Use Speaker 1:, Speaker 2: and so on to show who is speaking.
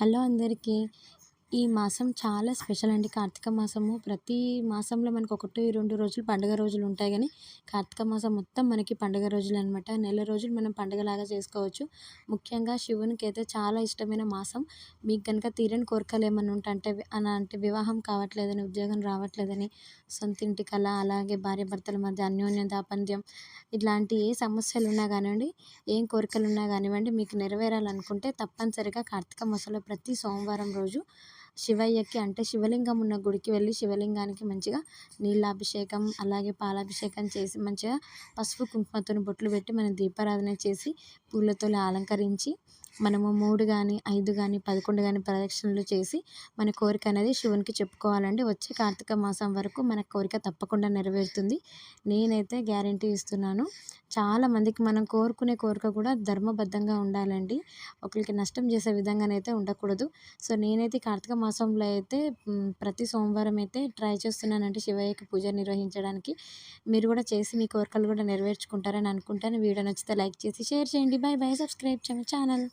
Speaker 1: Hello అందరికీ. ఈ మాసం చాలా స్పెషల్ అండి. కార్తీక మాసము ప్రతి మాసంలో మనకు 1, 2 రోజులు పండుగ రోజులు ఉంటాయి గానీ, కార్తీక మాసం మొత్తం మనకి పండుగ రోజులనమాట. నెల రోజులు మనం పండుగలాగా చేసుకోవచ్చు. ముఖ్యంగా శివునికైతే చాలా ఇష్టమైన మాసం. మీకు గనుక తీరని కోరికలు ఏమన్నా ఉంటే అంటే వివాహం కావట్లేదని, ఉద్యోగం రావట్లేదని, సొంత ఇంటి కల, అలాగే భార్యాభర్తల మధ్య అన్యోన్య దాపంద్యం ఇట్లాంటి ఏ సమస్యలున్నా గానివ్వండి, ఏం కోరికలున్నా గానివ్వండి, మీకు నెరవేరాలనుకుంటే తప్పనిసరిగా కార్తీక మాసంలో ప్రతి సోమవారం రోజు శివయ్యకి అంటే శివలింగం ఉన్న గుడికి వెళ్ళి శివలింగానికి మంచిగా నీళ్ళాభిషేకం, అలాగే పాలాభిషేకం చేసి మంచిగా పసుపు, కుంకుమతోని బొట్లు పెట్టి మనం దీపారాధన చేసి పూలతోని అలంకరించి మనము 3 గాని, 5 గాని, 11 గాని ప్రదక్షిణలు చేసి మన కోరిక అనేది శివునికి చెప్పుకోవాలండి. వచ్చే కార్తీక మాసం వరకు మన కోరిక తప్పకుండా నెరవేరుతుంది. నేనైతే గ్యారంటీ ఇస్తున్నాను. చాలామందికి మనం కోరుకునే కోరిక కూడా ధర్మబద్ధంగా ఉండాలండి. ఒకళ్ళకి నష్టం చేసే విధంగానైతే ఉండకూడదు. సో, నేనైతే కార్తీక మాసంలో అయితే ప్రతి సోమవారం అయితే ట్రై చేస్తున్నానండి శివయ్యకి పూజ నిర్వహించడానికి. మీరు కూడా చేసి మీ కోరికలు కూడా నెరవేర్చుకుంటారని అనుకుంటాను. వీడియో నచ్చితే లైక్ చేసి షేర్ చేయండి. Bye bye. Subscribe channel.